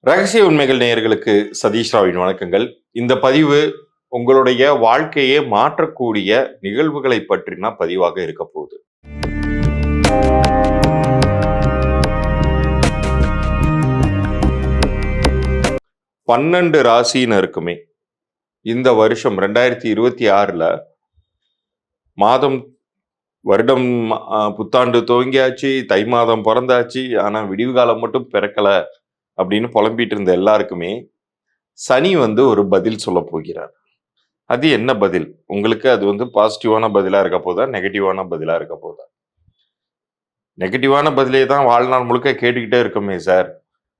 ரகசிய உண்மைகள் நேயர்களுக்கு சதீஷ் ராவின் வணக்கங்கள். இந்த பதிவு உங்களுடைய வாழ்க்கையை மாற்றக்கூடிய நிகழ்வுகளை பற்றின பதிவாக இருக்க போகுது. 12 ராசியினருக்குமே இந்த வருஷம் 2026ல மாதம் வருடம் புத்தாண்டு துவங்கியாச்சு, தை மாதம் பிறந்தாச்சு, ஆனா விடிவு காலம் மட்டும் பிறக்கல அப்படின்னு புலம்பிட்டு இருந்த எல்லாருக்குமே சனி ஒரு பதில் சொல்ல போகிறார். அது என்ன பதில்? உங்களுக்கு அது பாசிட்டிவான பதிலா இருக்க போதா, நெகட்டிவான பதிலா இருக்க போதா? நெகட்டிவான பதிலே தான் வாழ்நாள் முழுக்க கேட்டுக்கிட்டே இருக்கோமே சார்,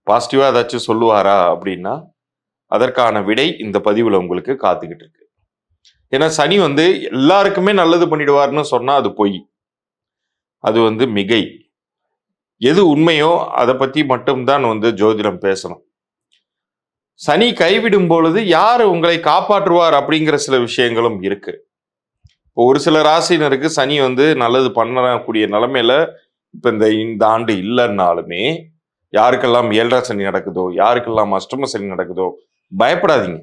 பாசிட்டிவா ஏதாச்சும் சொல்லுவாரா அப்படின்னா அதற்கான விடை இந்த பதிவுல உங்களுக்கு காத்துக்கிட்டு இருக்கு. ஏன்னா சனி எல்லாருக்குமே நல்லது பண்ணிடுவார்னு சொன்னா அது பொய், அது மிகை. எது உண்மையோ அதை பத்தி மட்டும்தான் ஜோதிடம் பேசணும். சனி கைவிடும் பொழுது யார் உங்களை காப்பாற்றுவார் அப்படிங்கிற சில விஷயங்களும் இருக்கு. இப்போ ஒரு சில ராசினருக்கு சனி நல்லது பண்ணக்கூடிய நிலைமையில இப்ப இந்த ஆண்டு இல்லைன்னாலுமே, யாருக்கெல்லாம் 7.5 சனி நடக்குதோ, யாருக்கெல்லாம் அஷ்டம சனி நடக்குதோ, பயப்படாதீங்க.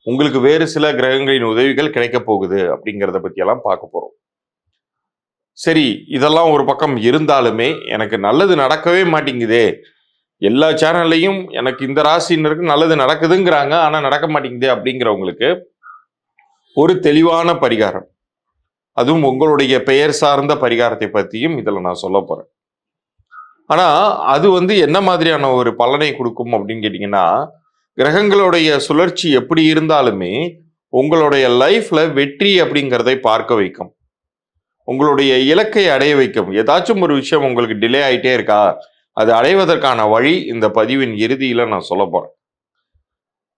உங்களுக்கு வேறு சில கிரகங்களின் உதவிகள் கிடைக்க போகுது அப்படிங்கிறத பத்தி எல்லாம் பார்க்க போறோம். சரி, இதெல்லாம் ஒரு பக்கம் இருந்தாலுமே எனக்கு நல்லது நடக்கவே மாட்டேங்குதே, எல்லா சேனல்லையும் எனக்கு இந்த ராசினருக்கு நல்லது நடக்குதுங்கிறாங்க, ஆனா நடக்க மாட்டேங்குது அப்படிங்கிறவங்களுக்கு ஒரு தெளிவான பரிகாரம், அதுவும் உங்களுடைய பெயர் சார்ந்த பரிகாரத்தை பற்றியும் இதுல நான் சொல்ல போறேன். ஆனா அது என்ன மாதிரியான ஒரு பலனை கொடுக்கும் அப்படின்னு கேட்டீங்கன்னா, கிரகங்களுடைய சுழற்சி எப்படி இருந்தாலுமே உங்களுடைய லைஃப்ல வெற்றி அப்படிங்கிறதை பார்க்க வைக்கும், உங்களுடைய இலக்கை அடைய வைக்கும். ஏதாச்சும் ஒரு விஷயம் உங்களுக்கு டிலே ஆயிட்டே இருக்கா, அது அடைவதற்கான வழி இந்த பதிவின் இறுதியில நான் சொல்ல போறேன்.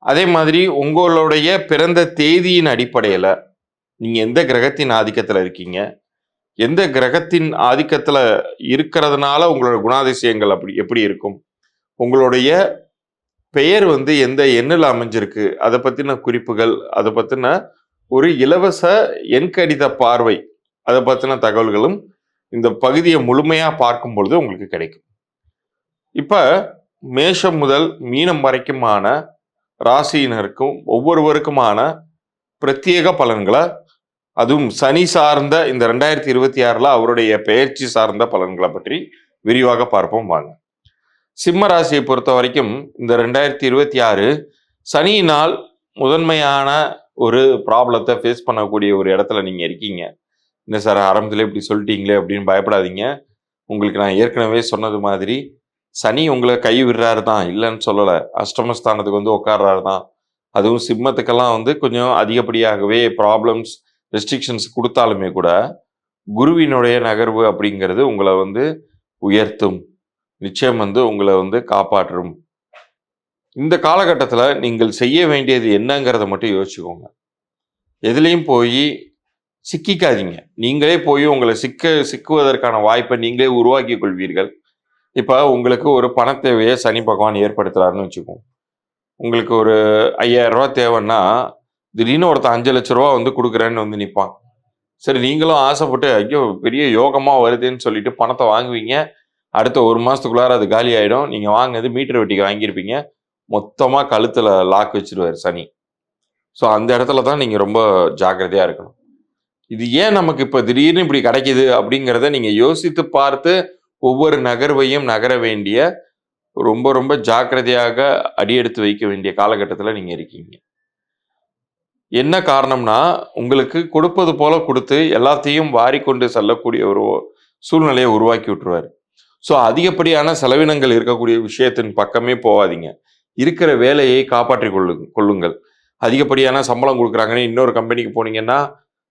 அதே மாதிரி உங்களுடைய பிறந்த தேதியின் அடிப்படையில நீங்க எந்த கிரகத்தின் ஆதிக்கத்துல இருக்கீங்க, எந்த கிரகத்தின் ஆதிக்கத்துல இருக்கிறதுனால உங்களோட குணாதிசயங்கள் அப்படி எப்படி இருக்கும், உங்களுடைய பெயர் எந்த எண்ணில் அமைஞ்சிருக்கு, அதை பத்தின குறிப்புகள், அதை பத்தின ஒரு இலவச எண்கணித பார்வை, அதை பத்தின தகவல்களும் இந்த பகுதியை முழுமையா பார்க்கும் பொழுது உங்களுக்கு கிடைக்கும். இப்ப மேஷம் முதல் மீனம் வரைக்குமான ராசியினருக்கும் ஒவ்வொருவருக்குமான பிரத்யேக பலன்களை, அதுவும் சனி சார்ந்த இந்த 2026ல அவருடைய பெயர்ச்சி சார்ந்த பலன்களை பற்றி விரிவாக பார்ப்போம் வாங்க. சிம்ம ராசியை பொறுத்த வரைக்கும் இந்த 2026 சனியினால் முதன்மையான ஒரு ப்ராப்ளத்தை ஃபேஸ் பண்ணக்கூடிய ஒரு இடத்துல நீங்க இருக்கீங்க. என்ன சார் ஆரம்பத்துல இப்படி சொல்லிட்டீங்களே அப்படின்னு பயப்படாதீங்க. உங்களுக்கு நான் ஏற்கனவே சொன்னது மாதிரி சனி உங்களை கை விடுறாரு தான், இல்லைன்னு சொல்லலை. அஷ்டமஸ்தானத்துக்கு உட்கார்றாரு தான். அதுவும் சிம்மத்துக்கெல்லாம் கொஞ்சம் அதிகப்படியாகவே ப்ராப்ளம்ஸ், ரெஸ்ட்ரிக்ஷன்ஸ் கொடுத்தாலுமே கூட குருவினுடைய நகர்வு அப்படிங்கிறது உங்களை உயர்த்தும், நிச்சயம் உங்களை காப்பாற்றும். இந்த காலகட்டத்தில் நீங்கள் செய்ய வேண்டியது என்னங்கிறத மட்டும் யோசிச்சுக்கோங்க. எதுலேயும் போய் சிக்கிக்காதீங்க. நீங்களே போய் உங்களை சிக்குவதற்கான வாய்ப்பை நீங்களே உருவாக்கி கொள்வீர்கள். இப்போ உங்களுக்கு ஒரு பண தேவையை சனி பகவான் ஏற்படுத்துறாருன்னு வச்சுக்கோங்க. உங்களுக்கு ஒரு 5000 ரூபா தேவைன்னா திடீர்னு ஒருத்தர் 5 லட்ச ரூபா கொடுக்குறேன்னு நிற்பான். சரி, நீங்களும் ஆசைப்பட்டு ஐயோ பெரிய யோகமாக வருதுன்னு சொல்லிட்டு பணத்தை வாங்குவீங்க. அடுத்த 1 மாதத்துக்குள்ளார அது காலி ஆகிடும். நீங்கள் வாங்கினது மீட்டர் வெட்டிக்கு வாங்கியிருப்பீங்க, மொத்தமாக கழுத்தில் லாக் வச்சிருவார் சனி. ஸோ அந்த இடத்துல தான் நீங்கள் ரொம்ப ஜாக்கிரதையாக இருக்கணும். இது ஏன் நமக்கு இப்போ திடீர்னு இப்படி கிடைக்கிது அப்படிங்கிறத நீங்கள் யோசித்து பார்த்து ஒவ்வொரு நகர்வையும் நகர வேண்டிய, ரொம்ப ரொம்ப ஜாக்கிரதையாக அடியெடுத்து வைக்க வேண்டிய காலகட்டத்தில் நீங்கள் இருக்கீங்க. என்ன காரணம்னா, உங்களுக்கு கொடுப்பது போல கொடுத்து எல்லாத்தையும் வாரிக்கொண்டு செல்லக்கூடிய ஒரு சூழ்நிலையை உருவாக்கி விட்டுருவார். ஸோ அதிகப்படியான செலவினங்கள் இருக்கக்கூடிய விஷயத்தின் பக்கமே போகாதீங்க. இருக்கிற வேலையை காப்பாற்றி கொள்ளுங்கள். அதிகப்படியான சம்பளம் கொடுக்குறாங்கன்னு இன்னொரு கம்பெனிக்கு போனீங்கன்னா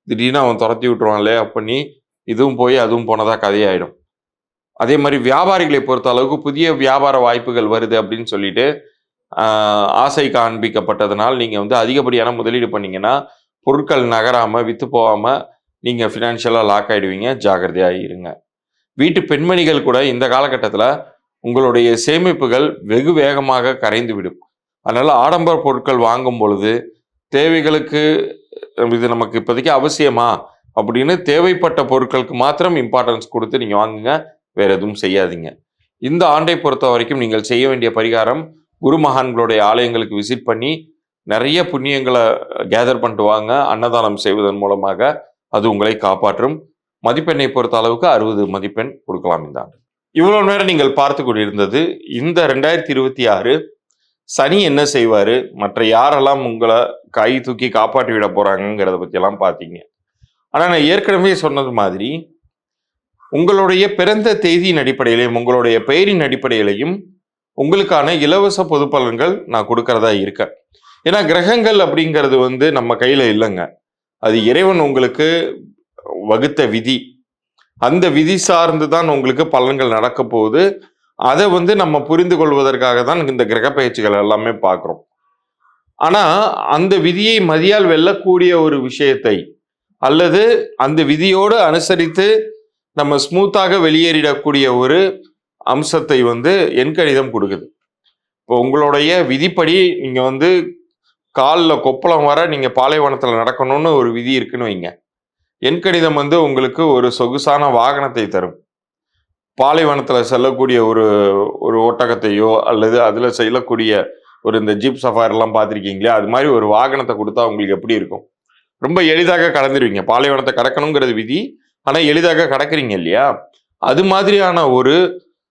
திடீர்னு அவன் துரத்தி விட்டுருவான்லே அப்படி இதுவும் போய் அதுவும் போனதா கதையாயிடும். அதே மாதிரி வியாபாரிகளை பொறுத்த அளவுக்கு புதிய வியாபார வாய்ப்புகள் வருது அப்படின்னு சொல்லிட்டு ஆசை காண்பிக்கப்பட்டதுனால் நீங்கள் அதிகப்படியான முதலீடு பண்ணீங்கன்னா பொருட்கள் நகராமல் விற்று போகாமல் நீங்கள் ஃபினான்ஷியலாக லாக் ஆகிடுவீங்க. ஜாக்கிரதையாக இருங்க. வீட்டு பெண்மணிகள் கூட இந்த காலகட்டத்தில் உங்களுடைய சேமிப்புகள் வெகு வேகமாக கரைந்து விடும். அதனால் ஆடம்பர பொருட்கள் வாங்கும் பொழுது தேவைகளுக்கு இது நமக்கு இப்போதைக்கு அவசியமா அப்படின்னு தேவைப்பட்ட பொருட்களுக்கு மாத்திரம் இம்பார்ட்டன்ஸ் கொடுத்து நீங்கள் வாங்குங்க, வேற எதுவும் செய்யாதீங்க. இந்த ஆண்டை பொறுத்த வரைக்கும் நீங்கள் செய்ய வேண்டிய பரிகாரம், குருமகான்களுடைய ஆலயங்களுக்கு விசிட் பண்ணி நிறைய புண்ணியங்களை கேதர் பண்ணிட்டு வாங்க. அன்னதானம் செய்வதன் மூலமாக அது உங்களை காப்பாற்றும். மதிப்பெண்ணை பொறுத்த அளவுக்கு 60 மதிப்பெண் கொடுக்கலாம் இந்த ஆண்டு. இவ்வளவு நேரம் நீங்கள் பார்த்து கொண்டிருந்தது இந்த 2026 சனி என்ன செய்வாரு, மற்ற யாரெல்லாம் உங்களை கை தூக்கி காப்பாற்றி விட போறாங்கிறத பத்தி எல்லாம் பார்த்தீங்க. ஆனா நான் ஏற்கனவே சொன்னது மாதிரி உங்களுடைய பிறந்த தேதியின் அடிப்படையிலையும் உங்களுடைய பெயரின் அடிப்படையிலையும் உங்களுக்கான இலவச பொது பலன்கள் நான் கொடுக்கறதா இருக்கேன். ஏன்னா கிரகங்கள் அப்படிங்கிறது நம்ம கையில இல்லைங்க. அது இறைவன் உங்களுக்கு வகுத்த விதி. அந்த விதி சார்ந்து தான் உங்களுக்கு பலன்கள் நடக்க போகுது. அதை நம்ம புரிந்து கொள்வதற்காக தான் இந்த கிரக பயிற்சிகள் எல்லாமே பார்க்குறோம். ஆனா அந்த விதியை மதியால் வெல்லக்கூடிய ஒரு விஷயத்தை அல்லது அந்த விதியோடு அனுசரித்து நம்ம ஸ்மூத்தாக வெளியேறிடக்கூடிய ஒரு அம்சத்தை எண்கணிதம் கொடுக்குது. இப்போ உங்களுடைய விதிப்படி நீங்க காலில் கொப்பளம் வர நீங்க பாலைவனத்தில் நடக்கணும்னு ஒரு விதி இருக்குன்னு வைங்க. எண்கணிதம் உங்களுக்கு ஒரு சொகுசான வாகனத்தை தரும். பாலைவனத்தில் செல்லக்கூடிய ஒரு ஒரு ஒட்டகத்தையோ அல்லது அதில் செல்லக்கூடிய ஒரு இந்த ஜீப் சஃபாரிலாம் பார்த்துருக்கீங்களா, அது மாதிரி ஒரு வாகனத்தை கொடுத்தா உங்களுக்கு எப்படி இருக்கும்? ரொம்ப எளிதாக கடந்துருவீங்க. பாலைவனத்தை கடக்கணுங்கிறது விதி, ஆனால் எளிதாக கடக்கிறீங்க இல்லையா? அது மாதிரியான ஒரு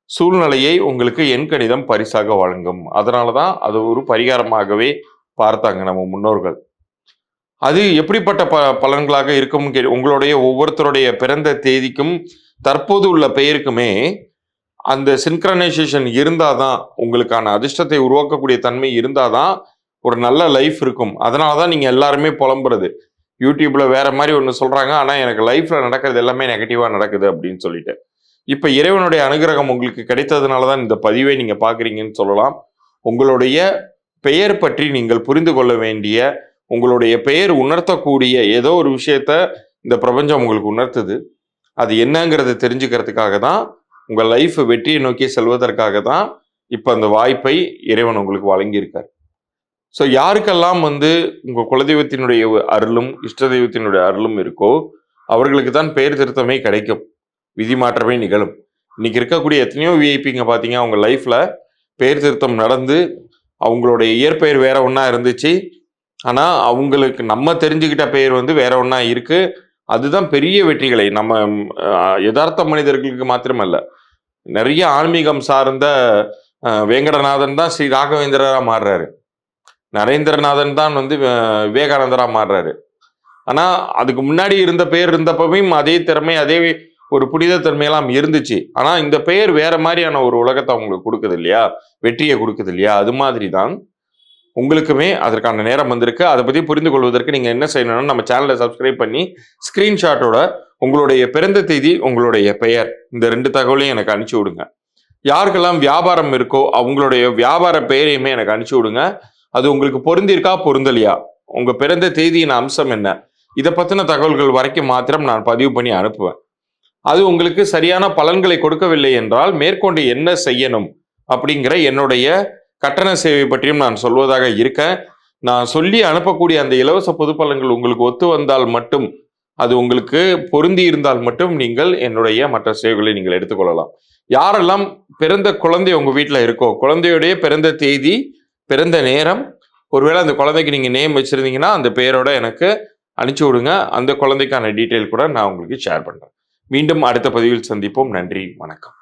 சூழ்நிலையை உங்களுக்கு எண்கணிதம் பரிசாக வழங்கும். அதனால தான் அது ஒரு பரிகாரமாகவே பார்த்தாங்க நம்ம முன்னோர்கள். அது எப்படிப்பட்ட பலன்களாக இருக்கும்? உங்களுடைய ஒவ்வொருத்தருடைய பிறந்த தேதிக்கும் தற்போது உள்ள பெயருக்குமே அந்த சின்க்ரனைசேஷன் இருந்தாதான், உங்களுக்கான அதிர்ஷ்டத்தை உருவாக்கக்கூடிய தன்மை இருந்தாதான் ஒரு நல்ல லைஃப் இருக்கும். அதனால தான் நீங்கள் எல்லாருமே புலம்புறது. யூடியூப்ல வேற மாதிரி ஒன்று சொல்றாங்க, ஆனால் எனக்கு லைஃப்ல நடக்கிறது எல்லாமே நெகட்டிவா நடக்குது அப்படின்னு சொல்லிட்டு. இப்போ இறைவனுடைய அனுகிரகம் உங்களுக்கு கிடைத்ததுனால தான் இந்த பதிவை நீங்க பார்க்குறீங்கன்னு சொல்லலாம். உங்களுடைய பெயர் பற்றி நீங்கள் புரிந்து கொள்ள வேண்டிய, உங்களுடைய பெயர் உணர்த்தக்கூடிய ஏதோ ஒரு விஷயத்த இந்த பிரபஞ்சம் உங்களுக்கு உணர்த்துது. அது என்னங்கிறத தெரிஞ்சுக்கிறதுக்காக தான், உங்கள் லைஃப் வெற்றியை நோக்கி செல்வதற்காக தான் இப்போ அந்த வாய்ப்பை இறைவன் உங்களுக்கு வழங்கியிருக்கார். ஸோ யாருக்கெல்லாம் உங்கள் குலதெய்வத்தினுடைய அருளும் இஷ்ட தெய்வத்தினுடைய அருளும் இருக்கோ அவர்களுக்கு தான் பெயர் திருத்தமே கிடைக்கும், விதி மாற்றமே நிகழும். இன்னைக்கு இருக்கக்கூடிய எத்தனையோ விஐபிங்க பார்த்தீங்க, அவங்க லைஃப்ல பெயர் திருத்தம் நடந்து அவங்களுடைய இயற்பெயர் வேற ஒன்றா இருந்துச்சு. ஆனால் அவங்களுக்கு நம்ம தெரிஞ்சுக்கிட்ட பெயர் வேற ஒன்றா இருக்கு. அதுதான் பெரிய வெற்றிகளை நம்ம யதார்த்த மனிதர்களுக்கு மாத்திரமல்ல, நிறைய ஆன்மீகம் சார்ந்த வேங்கடநாதன் தான் ஸ்ரீ ராகவேந்திரராக மாறுறாரு. நரேந்திரநாதன் தான் விவேகானந்தரா மாறுறாரு. ஆனா அதுக்கு முன்னாடி இருந்த பெயர் இருந்தப்பவும் அதே திறமை, அதே ஒரு புனித தன்மையெல்லாம் இருந்துச்சு. ஆனா இந்த பெயர் வேற மாதிரியான ஒரு உலகத்தை அவங்களுக்கு கொடுக்குது இல்லையா, வெற்றியை கொடுக்குது இல்லையா? அது மாதிரி தான் உங்களுக்குமே அதற்கான நேரம் வந்திருக்கு. அதை பத்தி புரிந்து கொள்வதற்கு நீங்க என்ன செய்யணும்னா, நம்ம சேனலை சப்ஸ்கிரைப் பண்ணி ஸ்கிரீன்ஷாட்டோட உங்களுடைய பிறந்த தேதி, உங்களுடைய பெயர், இந்த 2 தகவலையும் எனக்கு அனுப்பிச்சு விடுங்க. யாருக்கெல்லாம் வியாபாரம் இருக்கோ அவங்களுடைய வியாபார பெயரையுமே எனக்கு அனுப்பிச்சு விடுங்க. அது உங்களுக்கு பொருந்திருக்கா பொருந்தலையா, உங்க பிறந்த தேதியின் அம்சம் என்ன, இதை பத்தின தகவல்கள் வரைக்கும் மாத்திரம் நான் பதிவு பண்ணி அனுப்புவேன். அது உங்களுக்கு சரியான பலன்களை கொடுக்கவில்லை என்றால் மேற்கொண்டு என்ன செய்யணும் அப்படிங்கிற என்னுடைய கட்டண சேவை பற்றியும் நான் சொல்வதாக இருக்கேன். நான் சொல்லி அனுப்பக்கூடிய அந்த இலவச பொது பலன்கள் உங்களுக்கு ஒத்து வந்தால் மட்டும், அது உங்களுக்கு பொருந்தி இருந்தால் மட்டும் நீங்கள் என்னுடைய மற்ற சேவைகளை நீங்கள் எடுத்துக்கொள்ளலாம். யாரெல்லாம் பிறந்த குழந்தை உங்க வீட்டில் இருக்கோ, குழந்தையுடைய பிறந்த தேதி, பிறந்த நேரம், ஒருவேளை அந்த குழந்தைக்கு நீங்க நேம் வச்சிருந்தீங்கன்னா அந்த பெயரோட எனக்கு அனுப்பிச்சு விடுங்க. அந்த குழந்தைக்கான டீட்டெயில் கூட நான் உங்களுக்கு ஷேர் பண்றேன். மீண்டும் அடுத்த பதிவில் சந்திப்போம். நன்றி, வணக்கம்.